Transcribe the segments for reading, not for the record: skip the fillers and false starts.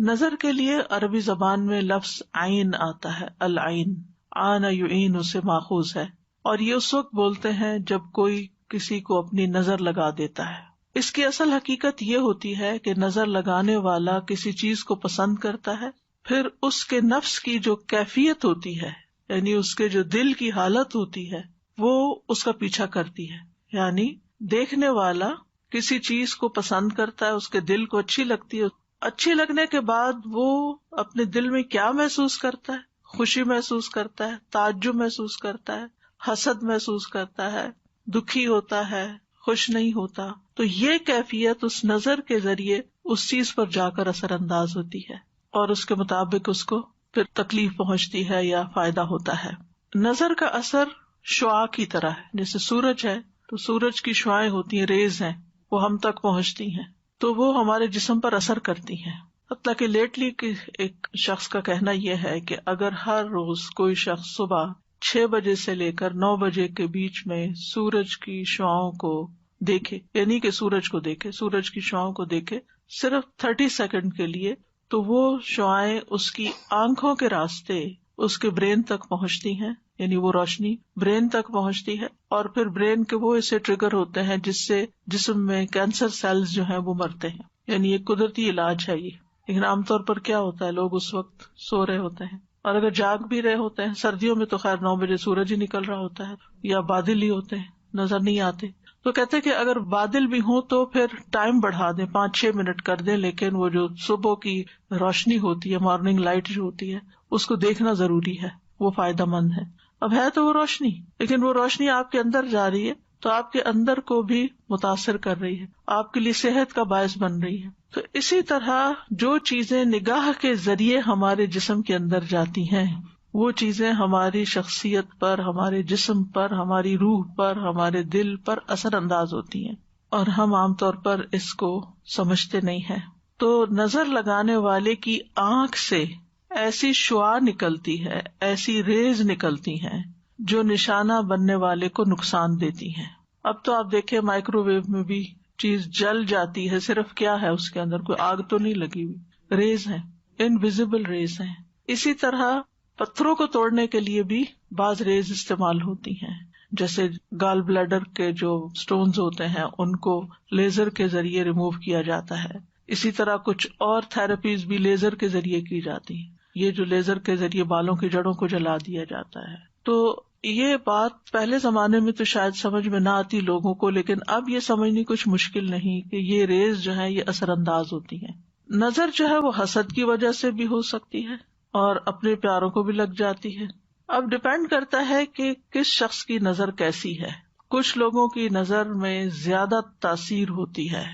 نظر کے لیے عربی زبان میں لفظ عین آتا ہے، العین، عان یعین سے ماخوذ ہے، اور یہ اس وقت بولتے ہیں جب کوئی کسی کو اپنی نظر لگا دیتا ہے۔ اس کی اصل حقیقت یہ ہوتی ہے کہ نظر لگانے والا کسی چیز کو پسند کرتا ہے، پھر اس کے نفس کی جو کیفیت ہوتی ہے، یعنی اس کے جو دل کی حالت ہوتی ہے، وہ اس کا پیچھا کرتی ہے۔ یعنی دیکھنے والا کسی چیز کو پسند کرتا ہے، اس کے دل کو اچھی لگتی ہے، اچھی لگنے کے بعد وہ اپنے دل میں کیا محسوس کرتا ہے؟ خوشی محسوس کرتا ہے، تعجب محسوس کرتا ہے، حسد محسوس کرتا ہے، دکھی ہوتا ہے، خوش نہیں ہوتا۔ تو یہ کیفیت اس نظر کے ذریعے اس چیز پر جا کر اثر انداز ہوتی ہے، اور اس کے مطابق اس کو پھر تکلیف پہنچتی ہے یا فائدہ ہوتا ہے۔ نظر کا اثر شعاع کی طرح ہے، جیسے سورج ہے تو سورج کی شعائیں ہوتی ہیں، ریز ہیں، وہ ہم تک پہنچتی ہیں تو وہ ہمارے جسم پر اثر کرتی ہیں۔ حتیٰ کہ لیٹلی ایک شخص کا کہنا یہ ہے کہ اگر ہر روز کوئی شخص صبح 6 بجے سے لے کر 9 بجے کے بیچ میں سورج کی شعاؤں کو دیکھے، یعنی کہ سورج کو دیکھے، سورج کی شعاؤں کو دیکھے صرف 30 سیکنڈ کے لیے، تو وہ شعائیں اس کی آنکھوں کے راستے اس کے برین تک پہنچتی ہیں، یعنی وہ روشنی برین تک پہنچتی ہے، اور پھر برین کے وہ اسے ٹریگر ہوتے ہیں جس سے جسم میں کینسر سیلز جو ہیں وہ مرتے ہیں۔ یعنی یہ قدرتی علاج ہے یہ۔ لیکن عام طور پر کیا ہوتا ہے، لوگ اس وقت سو رہے ہوتے ہیں، اور اگر جاگ بھی رہے ہوتے ہیں، سردیوں میں تو خیر 9 بجے سورج ہی نکل رہا ہوتا ہے، یا بادل ہی ہوتے ہیں، نظر نہیں آتے۔ تو کہتے ہیں کہ اگر بادل بھی ہوں تو پھر ٹائم بڑھا دیں، 5-6 منٹ کر دیں، لیکن وہ جو صبح کی روشنی ہوتی ہے، مارننگ لائٹ جو ہوتی ہے، اس کو دیکھنا ضروری ہے، وہ فائدہ مند ہے۔ اب ہے تو وہ روشنی، لیکن وہ روشنی آپ کے اندر جا رہی ہے تو آپ کے اندر کو بھی متاثر کر رہی ہے، آپ کے لیے صحت کا باعث بن رہی ہے۔ تو اسی طرح جو چیزیں نگاہ کے ذریعے ہمارے جسم کے اندر جاتی ہیں، وہ چیزیں ہماری شخصیت پر، ہمارے جسم پر، ہماری روح پر، ہمارے دل پر اثر انداز ہوتی ہیں، اور ہم عام طور پر اس کو سمجھتے نہیں ہیں۔ تو نظر لگانے والے کی آنکھ سے ایسی شعاع نکلتی ہے، ایسی ریز نکلتی ہیں جو نشانہ بننے والے کو نقصان دیتی ہیں۔ اب تو آپ دیکھیں مائکرو ویو میں بھی چیز جل جاتی ہے، صرف کیا ہے اس کے اندر، کوئی آگ تو نہیں لگی ہوئی، ریز ہیں، انویزیبل ریز ہیں۔ اسی طرح پتھروں کو توڑنے کے لیے بھی بعض ریز استعمال ہوتی ہیں، جیسے گال بلیڈر کے جو سٹونز ہوتے ہیں ان کو لیزر کے ذریعے ریموو کیا جاتا ہے۔ اسی طرح کچھ اور تھراپیز بھی لیزر کے ذریعے کی جاتی ہیں، یہ جو لیزر کے ذریعے بالوں کی جڑوں کو جلا دیا جاتا ہے۔ تو یہ بات پہلے زمانے میں تو شاید سمجھ میں نہ آتی لوگوں کو، لیکن اب یہ سمجھنی کچھ مشکل نہیں کہ یہ ریز جو ہے یہ اثر انداز ہوتی ہیں۔ نظر جو ہے وہ حسد کی وجہ سے بھی ہو سکتی ہے، اور اپنے پیاروں کو بھی لگ جاتی ہے۔ اب ڈپینڈ کرتا ہے کہ کس شخص کی نظر کیسی ہے۔ کچھ لوگوں کی نظر میں زیادہ تاثیر ہوتی ہے،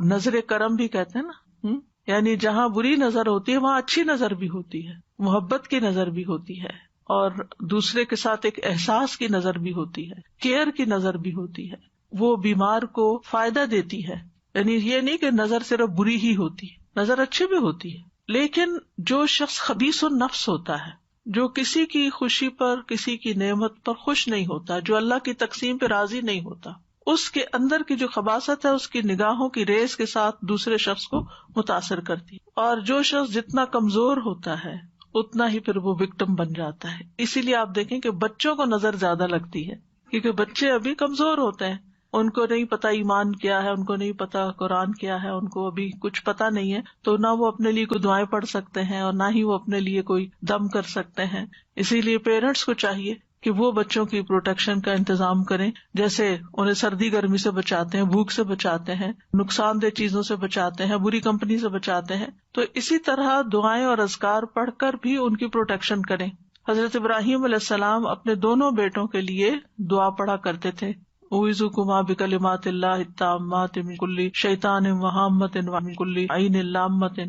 نظر کرم بھی کہتے ہیں نا، یعنی جہاں بری نظر ہوتی ہے وہاں اچھی نظر بھی ہوتی ہے، محبت کی نظر بھی ہوتی ہے، اور دوسرے کے ساتھ ایک احساس کی نظر بھی ہوتی ہے، کیئر کی نظر بھی ہوتی ہے، وہ بیمار کو فائدہ دیتی ہے۔ یعنی یہ نہیں کہ نظر صرف بری ہی ہوتی ہے، نظر اچھی بھی ہوتی ہے۔ لیکن جو شخص خبیث النفس ہوتا ہے، جو کسی کی خوشی پر، کسی کی نعمت پر خوش نہیں ہوتا، جو اللہ کی تقسیم پہ راضی نہیں ہوتا، اس کے اندر کی جو خباثت ہے اس کی نگاہوں کی ریز کے ساتھ دوسرے شخص کو متاثر کرتی ہے، اور جو شخص جتنا کمزور ہوتا ہے اتنا ہی پھر وہ وکٹم بن جاتا ہے۔ اسی لیے آپ دیکھیں کہ بچوں کو نظر زیادہ لگتی ہے، کیونکہ بچے ابھی کمزور ہوتے ہیں، ان کو نہیں پتا ایمان کیا ہے، ان کو نہیں پتا قرآن کیا ہے، ان کو ابھی کچھ پتا نہیں ہے، تو نہ وہ اپنے لیے کوئی دعائیں پڑھ سکتے ہیں اور نہ ہی وہ اپنے لیے کوئی دم کر سکتے ہیں۔ اسی لیے پیرنٹس کو چاہیے کہ وہ بچوں کی پروٹیکشن کا انتظام کریں، جیسے انہیں سردی گرمی سے بچاتے ہیں، بھوک سے بچاتے ہیں، نقصان دہ چیزوں سے بچاتے ہیں، بری کمپنی سے بچاتے ہیں، تو اسی طرح دعائیں اور اذکار پڑھ کر بھی ان کی پروٹیکشن کریں۔ حضرت ابراہیم علیہ السلام اپنے دونوں بیٹوں کے لیے دعا پڑھا کرتے تھے، اعوذکما بکلمات اللہ التامات من کل شیطان وہامۃ ومن کل عین لامۃ۔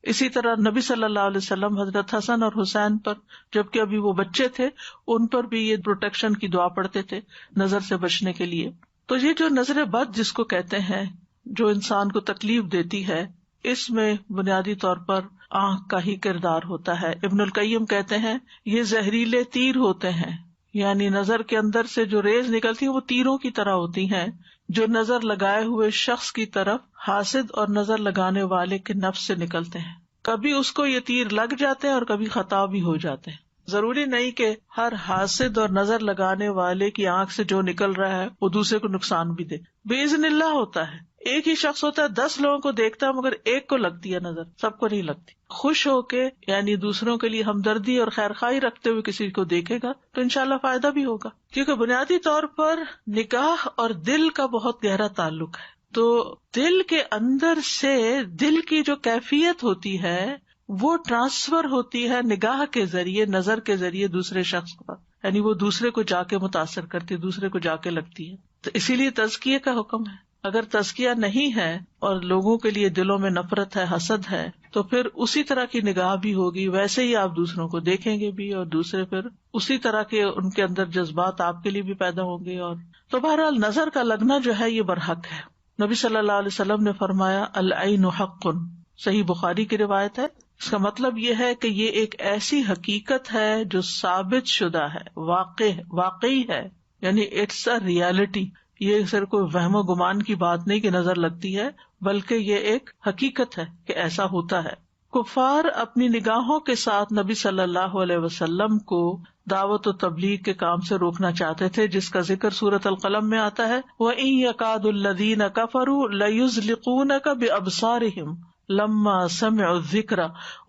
اسی طرح نبی صلی اللہ علیہ وسلم حضرت حسن اور حسین پر، جبکہ ابھی وہ بچے تھے، ان پر بھی یہ پروٹیکشن کی دعا پڑھتے تھے نظر سے بچنے کے لیے۔ تو یہ جو نظر بد جس کو کہتے ہیں، جو انسان کو تکلیف دیتی ہے، اس میں بنیادی طور پر آنکھ کا ہی کردار ہوتا ہے۔ ابن القیم کہتے ہیں یہ زہریلے تیر ہوتے ہیں، یعنی نظر کے اندر سے جو ریز نکلتی ہیں وہ تیروں کی طرح ہوتی ہیں، جو نظر لگائے ہوئے شخص کی طرف حاسد اور نظر لگانے والے کے نفس سے نکلتے ہیں۔ کبھی اس کو یہ تیر لگ جاتے ہیں اور کبھی خطا بھی ہو جاتے ہیں. ضروری نہیں کہ ہر حاسد اور نظر لگانے والے کی آنکھ سے جو نکل رہا ہے وہ دوسرے کو نقصان بھی دے. باذن اللہ ہوتا ہے. ایک ہی شخص ہوتا ہے 10 لوگوں کو دیکھتا ہے مگر ایک کو لگتی ہے نظر, سب کو نہیں لگتی. خوش ہو کے یعنی دوسروں کے لیے ہمدردی اور خیرخواہی رکھتے ہوئے کسی کو دیکھے گا تو انشاءاللہ فائدہ بھی ہوگا, کیونکہ بنیادی طور پر نگاہ اور دل کا بہت گہرا تعلق ہے. تو دل کے اندر سے دل کی جو کیفیت ہوتی ہے وہ ٹرانسفر ہوتی ہے نگاہ کے ذریعے, نظر کے ذریعے دوسرے شخص کا, یعنی وہ دوسرے کو جا کے متاثر کرتی ہے, دوسرے کو جا کے لگتی ہے. تو اسی لیے تزکیے کا حکم ہے. اگر تزکیہ نہیں ہے اور لوگوں کے لیے دلوں میں نفرت ہے, حسد ہے, تو پھر اسی طرح کی نگاہ بھی ہوگی, ویسے ہی آپ دوسروں کو دیکھیں گے بھی, اور دوسرے پھر اسی طرح کے ان کے اندر جذبات آپ کے لیے بھی پیدا ہوں گے. اور تو بہرحال نظر کا لگنا جو ہے یہ برحق ہے. نبی صلی اللہ علیہ وسلم نے فرمایا العین حق, صحیح بخاری کی روایت ہے. اس کا مطلب یہ ہے کہ یہ ایک ایسی حقیقت ہے جو ثابت شدہ ہے, واقعی ہے, یعنی اٹس اے ریالٹی. یہ صرف کوئی وہم و گمان کی بات نہیں کہ نظر لگتی ہے, بلکہ یہ ایک حقیقت ہے کہ ایسا ہوتا ہے. کفار اپنی نگاہوں کے ساتھ نبی صلی اللہ علیہ وسلم کو دعوت و تبلیغ کے کام سے روکنا چاہتے تھے, جس کا ذکر سورۃ القلم میں آتا ہے. وَإِن يَكَادُ الَّذِينَ كَفَرُوا لَيُزْلِقُونَكَ بِأَبْصَارِهِمْ لما سمعوا الذکر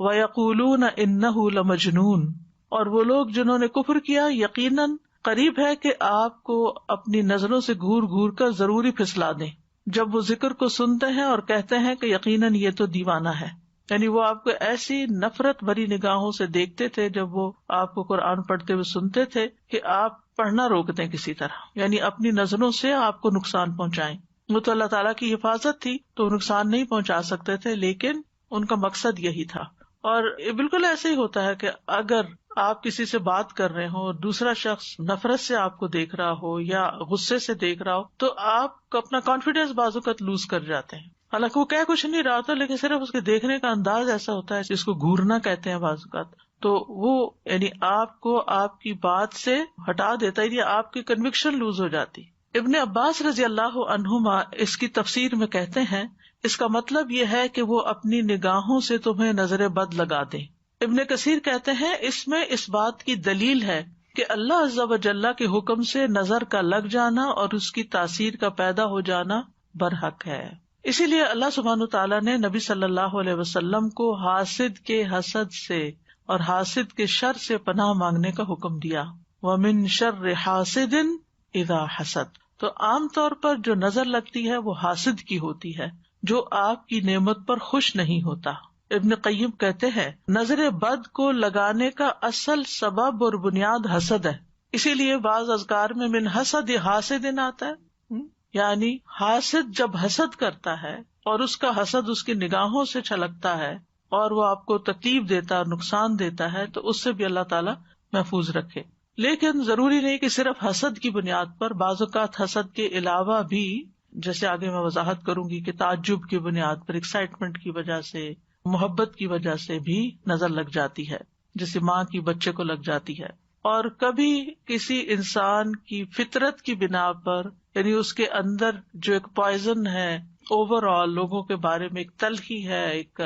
ویقولون انہ لمجنون. اور وہ لوگ جنہوں نے کفر کیا یقیناً قریب ہے کہ آپ کو اپنی نظروں سے گھور گھور کر ضروری پھسلا دیں جب وہ ذکر کو سنتے ہیں اور کہتے ہیں کہ یقیناً یہ تو دیوانہ ہے. یعنی وہ آپ کو ایسی نفرت بھری نگاہوں سے دیکھتے تھے جب وہ آپ کو قرآن پڑھتے ہوئے سنتے تھے کہ آپ پڑھنا روک دیں کسی طرح, یعنی اپنی نظروں سے آپ کو نقصان پہنچائیں. وہ تو اللہ تعالیٰ کی حفاظت تھی تو نقصان نہیں پہنچا سکتے تھے, لیکن ان کا مقصد یہی تھا. اور بالکل ایسے ہی ہوتا ہے کہ اگر آپ کسی سے بات کر رہے ہوں اور دوسرا شخص نفرت سے آپ کو دیکھ رہا ہو یا غصے سے دیکھ رہا ہو تو آپ کو اپنا کانفیڈینس بعض اوقات لوز کر جاتے ہیں. حالانکہ وہ کہہ کچھ نہیں رہا ہوتا, لیکن صرف اس کے دیکھنے کا انداز ایسا ہوتا ہے جس کو گھورنا کہتے ہیں بعض اوقات, تو وہ یعنی آپ کو آپ کی بات سے ہٹا دیتا ہے, یا آپ کی کنوکشن لوز ہو جاتی. ابن عباس رضی اللہ عنہما اس کی تفسیر میں کہتے ہیں اس کا مطلب یہ ہے کہ وہ اپنی نگاہوں سے تمہیں نظر بد لگا دیں. ابن کثیر کہتے ہیں اس میں اس بات کی دلیل ہے کہ اللہ عز و جل کے حکم سے نظر کا لگ جانا اور اس کی تاثیر کا پیدا ہو جانا برحق ہے. اسی لیے اللہ سبحانہ تعالیٰ نے نبی صلی اللہ علیہ وسلم کو حاسد کے حسد سے اور حاسد کے شر سے پناہ مانگنے کا حکم دیا. وَمِن شَرِّ حَاسِدٍ اِذَا حَسَدَ. تو عام طور پر جو نظر لگتی ہے وہ حاسد کی ہوتی ہے جو آپ کی نعمت پر خوش نہیں ہوتا. ابن قیم کہتے ہیں نظر بد کو لگانے کا اصل سبب اور بنیاد حسد ہے. اسی لیے بعض اذکار میں من حسد حاسد آتا ہے, یعنی حاسد جب حسد کرتا ہے اور اس کا حسد اس کی نگاہوں سے چھلکتا ہے اور وہ آپ کو تکلیف دیتا اور نقصان دیتا ہے تو اس سے بھی اللہ تعالیٰ محفوظ رکھے. لیکن ضروری نہیں کہ صرف حسد کی بنیاد پر, بعض اوقات حسد کے علاوہ بھی, جیسے آگے میں وضاحت کروں گی کہ تعجب کی بنیاد پر, ایکسائٹمنٹ کی وجہ سے, محبت کی وجہ سے بھی نظر لگ جاتی ہے, جیسے ماں کی بچے کو لگ جاتی ہے. اور کبھی کسی انسان کی فطرت کی بنا پر, یعنی اس کے اندر جو ایک پوائزن ہے اوور آل لوگوں کے بارے میں, ایک تلخی ہے, ایک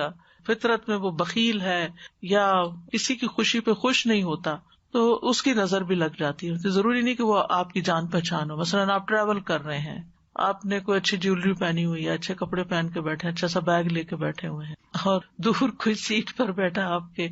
فطرت میں وہ بخیل ہے یا کسی کی خوشی پہ خوش نہیں ہوتا, تو اس کی نظر بھی لگ جاتی ہے. تو ضروری نہیں کہ وہ آپ کی جان پہچان ہو. مثلاً آپ ٹریول کر رہے ہیں, آپ نے کوئی اچھی جیولری پہنی ہوئی ہے, اچھے کپڑے پہن کے بیٹھے, اچھا سا بیگ لے کے بیٹھے ہوئے ہیں, اور دور کوئی سیٹ پر بیٹھا آپ کے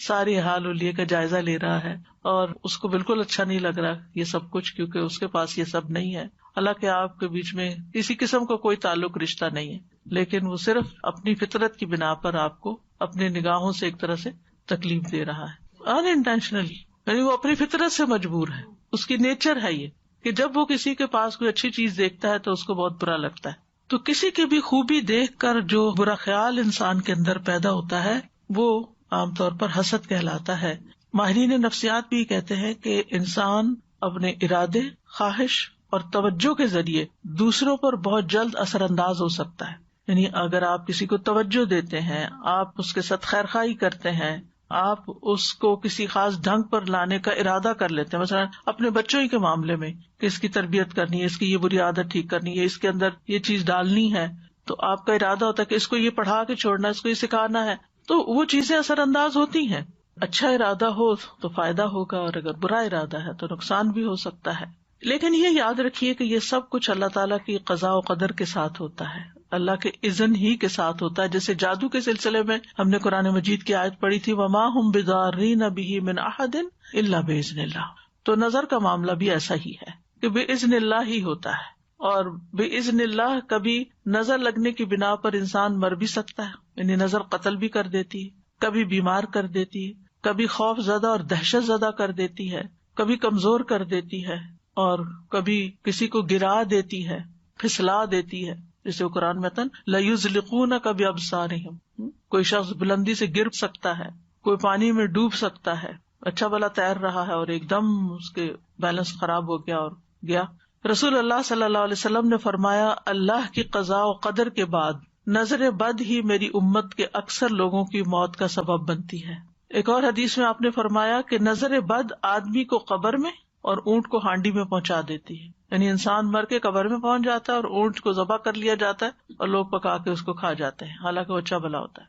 ساری حال ولیے کا جائزہ لے رہا ہے اور اس کو بالکل اچھا نہیں لگ رہا یہ سب کچھ, کیونکہ اس کے پاس یہ سب نہیں ہے. حالانکہ آپ کے بیچ میں کسی قسم کا کوئی تعلق رشتہ نہیں ہے, لیکن وہ صرف اپنی فطرت کی بنا پر آپ کو اپنی نگاہوں سے ایک طرح سے تکلیف دے رہا ہے ان انٹینشنلی, یعنی وہ اپنی فطرت سے مجبور ہے, اس کی نیچر ہے یہ کہ جب وہ کسی کے پاس کوئی اچھی چیز دیکھتا ہے تو اس کو بہت برا لگتا ہے. تو کسی کی بھی خوبی دیکھ کر جو برا خیال انسان کے اندر پیدا ہوتا ہے وہ عام طور پر حسد کہلاتا ہے. ماہرین نفسیات بھی کہتے ہیں کہ انسان اپنے ارادے, خواہش اور توجہ کے ذریعے دوسروں پر بہت جلد اثر انداز ہو سکتا ہے. یعنی اگر آپ کسی کو توجہ دیتے ہیں, آپ اس کے ساتھ خیرخواہی کرتے ہیں, آپ اس کو کسی خاص ڈھنگ پر لانے کا ارادہ کر لیتے ہیں, مثلا اپنے بچوں ہی کے معاملے میں کہ اس کی تربیت کرنی ہے, اس کی یہ بری عادت ٹھیک کرنی ہے, اس کے اندر یہ چیز ڈالنی ہے, تو آپ کا ارادہ ہوتا ہے کہ اس کو یہ پڑھا کے چھوڑنا ہے, اس کو یہ سکھانا ہے, تو وہ چیزیں اثر انداز ہوتی ہیں. اچھا ارادہ ہو تو فائدہ ہوگا، اور اگر برا ارادہ ہے تو نقصان بھی ہو سکتا ہے. لیکن یہ یاد رکھیے کہ یہ سب کچھ اللہ تعالیٰ کی قضاء و قدر کے ساتھ ہوتا ہے، اللہ کے اذن ہی کے ساتھ ہوتا ہے. جیسے جادو کے سلسلے میں ہم نے قرآن مجید کی آیت پڑھی تھی، وَمَا هُمْ بِضَارِّينَ بِهِ مِنْ أَحَدٍ إِلَّا بِإِذْنِ اللَّهِ. تو نظر کا معاملہ بھی ایسا ہی ہے کہ بِإِذْنِ اللَّهِ ہی ہوتا ہے. اور بِإِذْنِ اللَّهِ کبھی نظر لگنے کی بنا پر انسان مر بھی سکتا ہے، یعنی نظر قتل بھی کر دیتی ہے، کبھی بیمار کر دیتی ہے، کبھی خوف زدہ اور دہشت زدہ کر دیتی ہے، کبھی کمزور کر دیتی ہے، اور کبھی کسی کو گرا دیتی ہے، پھسلا دیتی ہے. جیسے وہ قرآن میں لَيُزْلِقُونَكَ بِأَبْصَارِهِمْ، کوئی شخص بلندی سے گر سکتا ہے، کوئی پانی میں ڈوب سکتا ہے، اچھا بھلا تیر رہا ہے اور ایک دم اس کے بیلنس خراب ہو گیا اور گیا. رسول اللہ صلی اللہ علیہ وسلم نے فرمایا، اللہ کی قضاء و قدر کے بعد نظر بد ہی میری امت کے اکثر لوگوں کی موت کا سبب بنتی ہے. ایک اور حدیث میں آپ نے فرمایا کہ نظر بد آدمی کو قبر میں اور اونٹ کو ہانڈی میں پہنچا دیتی ہے. یعنی انسان مر کے قبر میں پہنچ جاتا ہے اور اونٹ کو ذبح کر لیا جاتا ہے اور لوگ پکا کے اس کو کھا جاتے ہیں، حالانکہ وہ اچھا بھلا ہوتا ہے.